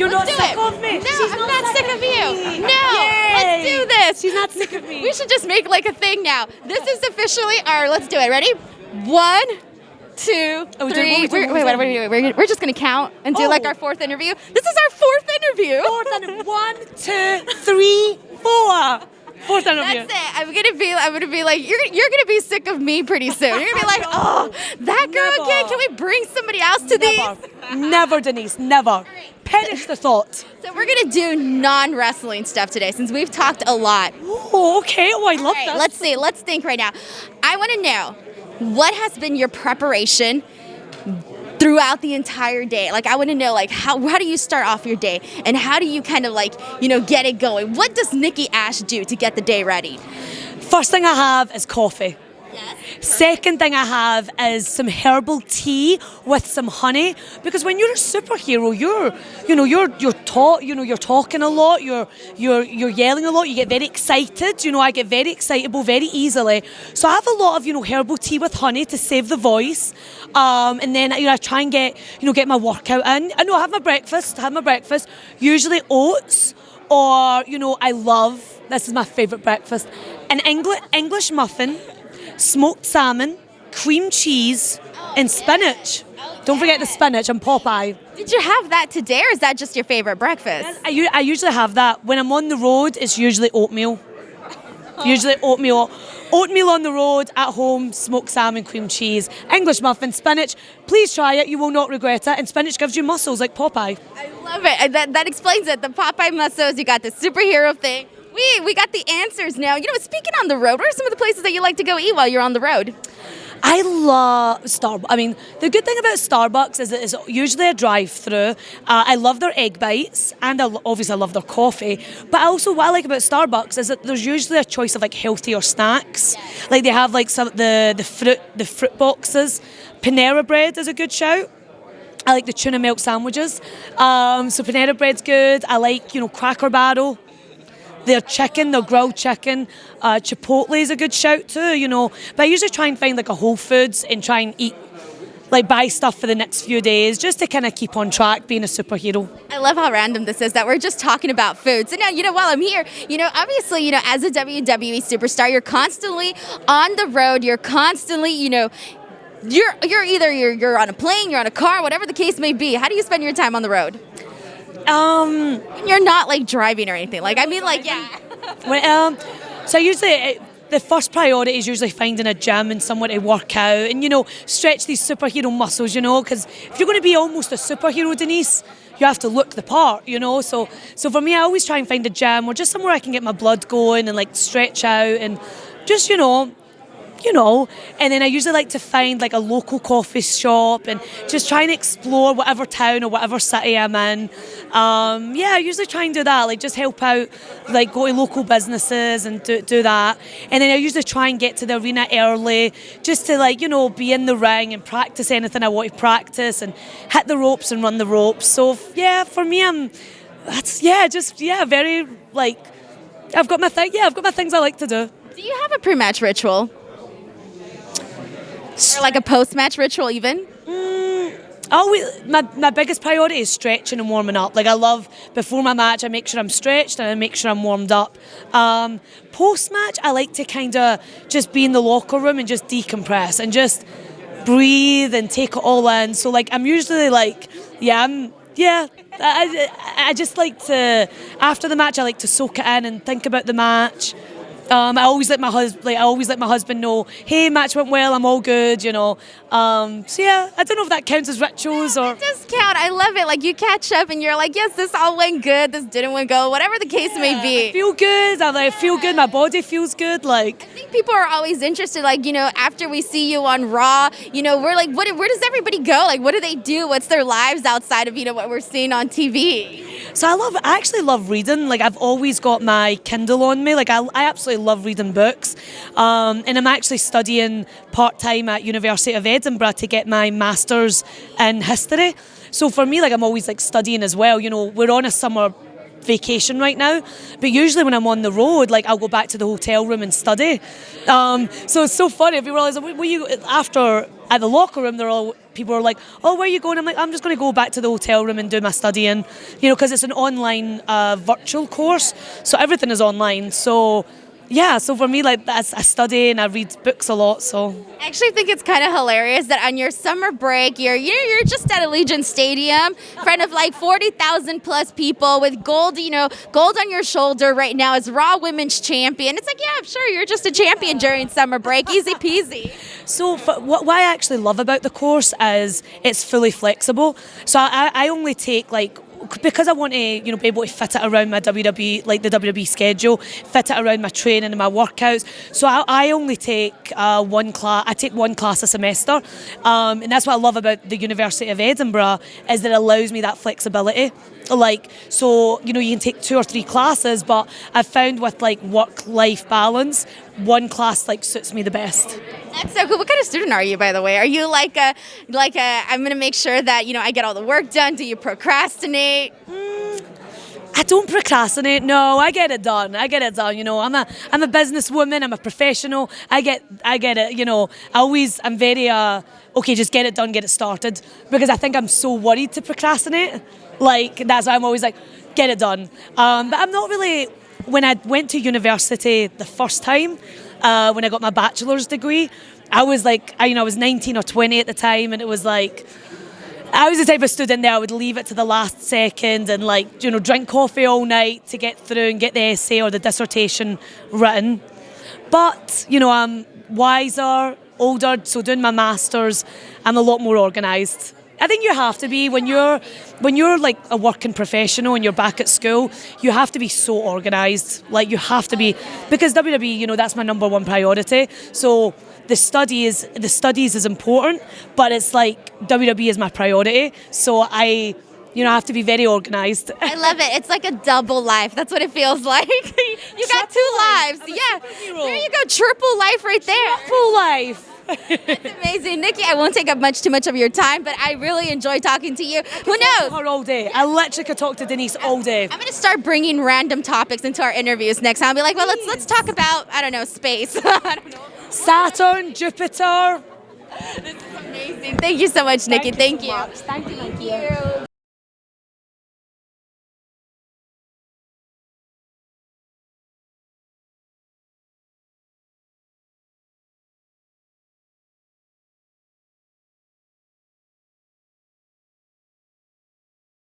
You're Let's not do sick it. of me? No, She's I'm not sick of you. No, Yay. let's do this. She's not sick of me. We should just make like a thing now. This is officially our, let's do it. Ready? 1, 2, 3. We're just going to count and do like our fourth interview. This is our fourth interview. 1, 2, 3, 4. Fourth interview. That's it. I'm gonna be like, you're gonna be sick of me pretty soon. You're gonna be like, oh, that girl Never. again. Can we bring somebody else to these? Never, Denise, never. Perish the thought. So we're gonna do non-wrestling stuff today since we've talked a lot. Oh, okay. Oh, I love All right, that. let's see. Let's think right now. I want to know what has been your preparation throughout the entire day. Like I want to know, like how do you start off your day, and how do you kind of like get it going? What does NIKKI A.S.H do to get the day ready? First thing I have is coffee. Yes. Second thing I have is some herbal tea with some honey, because when you're a superhero, you're talking a lot, you're yelling a lot, you get very excited. I get very excitable very easily. So I have a lot of herbal tea with honey to save the voice. And then I try and get my workout in. I know I have my breakfast. Usually oats, or I love, this is my favourite breakfast, an English muffin, smoked salmon, cream cheese, and spinach. Don't forget the spinach and Popeye. Did you have that today, or is that just your favorite breakfast? I usually have that. When I'm on the road, it's usually oatmeal. Usually oatmeal. Oatmeal on the road, at home, smoked salmon, cream cheese, English muffin, spinach. Please try it, you will not regret it. And spinach gives you muscles like Popeye. I love it. And that explains it. The Popeye muscles, you got the superhero thing. We got the answers now. Speaking on the road, what are some of the places that you like to go eat while you're on the road? I love Starbucks. I mean, the good thing about Starbucks is it's usually a drive-through. I love their egg bites, and obviously I love their coffee. But also, what I like about Starbucks is that there's usually a choice of like healthier snacks. Yes. Like they have like some the fruit boxes. Panera Bread is a good shout. I like the tuna milk sandwiches. So Panera Bread's good. I like Cracker Barrel. Their chicken, their grilled chicken, Chipotle is a good shout too, But I usually try and find like a Whole Foods and try and eat, like buy stuff for the next few days just to kind of keep on track being a superhero. I love how random this is that we're just talking about food. So now, while I'm here, obviously, as a WWE superstar, you're constantly on the road. You're constantly, you're either you're on a plane, you're on a car, whatever the case may be. How do you spend your time on the road? You're not like driving or anything. Yeah. So usually the first priority is usually finding a gym and somewhere to work out and stretch these superhero muscles. Because if you're going to be almost a superhero, Denise, you have to look the part. So for me, I always try and find a gym or just somewhere I can get my blood going and like stretch out and just and then I usually like to find like a local coffee shop and just try and explore whatever town or whatever city I'm in. I usually try and do that, like just help out, like go to local businesses and do that. And then I usually try and get to the arena early just to be in the ring and practice anything I want to practice and hit the ropes and run the ropes. So yeah, for me, very like, I've got my things I like to do. Do you have a pre-match ritual? Or like a post-match ritual even? My biggest priority is stretching and warming up. Like I love, before my match, I make sure I'm stretched and I make sure I'm warmed up. Post-match, I like to kind of just be in the locker room and just decompress and just breathe and take it all in. So like I'm usually like, I just like to, after the match, I like to soak it in and think about the match. I always let my husband know, hey, match went well, I'm all good, I don't know if that counts as rituals or. It does count. I love it. Like you catch up and you're like, yes, this all went good, this didn't went go, whatever the case may be. I feel good. I feel good. My body feels good. Like I think people are always interested. Like after we see you on Raw, we're like, where does everybody go? Like, what do they do? What's their lives outside of what we're seeing on TV? So I actually love reading. Like I've always got my Kindle on me. Like I absolutely love reading books. And I'm actually studying part-time at University of Edinburgh to get my master's in history. So for me, like I'm always like studying as well. We're on a summer vacation right now, but usually when I'm on the road, like I'll go back to the hotel room and study. So it's so funny if you realise, after at the locker room, people are like, oh, where are you going? I'm like, I'm just going to go back to the hotel room and do my studying, because it's an online virtual course, so everything is online. So yeah, so for me, like, I study and I read books a lot. So I actually think it's kind of hilarious that on your summer break, you're just at Allegiant Stadium in front of like 40,000 plus people with gold, gold on your shoulder right now as Raw Women's Champion. It's like, yeah, I'm sure you're just a champion during summer break, easy peasy. So what I actually love about the course is it's fully flexible. So I only take because I want to, be able to fit it around my WWE, like the WWE schedule, fit it around my training and my workouts. So I only take one class. I take one class a semester, and that's what I love about the University of Edinburgh is that it allows me that flexibility. So you can take 2 or 3 classes, but I've found with work-life balance, one class suits me the best. That's so cool. What kind of student are you, by the way? Are you like a I'm going to make sure that, I get all the work done? Do you procrastinate? I don't procrastinate. No, I get it done. I'm a businesswoman. I'm a professional. I get it. I'm very okay. Just get it done. Get it started. Because I think I'm so worried to procrastinate. That's why I'm always get it done. But I'm not really. When I went to university the first time, when I got my bachelor's degree, I was I was 19 or 20 at the time, and it was I was the type of student that I would leave it to the last second and drink coffee all night to get through and get the essay or the dissertation written. But I'm wiser, older, so doing my masters, I'm a lot more organised. I think you have to be when you're a working professional and you're back at school. You have to be so organised. You have to be, because WWE, that's my number one priority. So the studies is important, but it's WWE is my priority. So I have to be very organised. I love it. It's like a double life. That's what it feels like. You got 2 lives. Yeah. There you go. Triple life right there. Triple life. That's amazing. Nikki, I won't take up too much of your time, but I really enjoy talking to you. Who knows? Her all day. I literally could talk to Denise all day. I'm going to start bringing random topics into our interviews next time. I'll be like, well, let's talk about, I don't know, space. I don't know. Saturn, Jupiter. This is amazing. Thank you so much, Nikki. Thank you. Thank you. Thank you.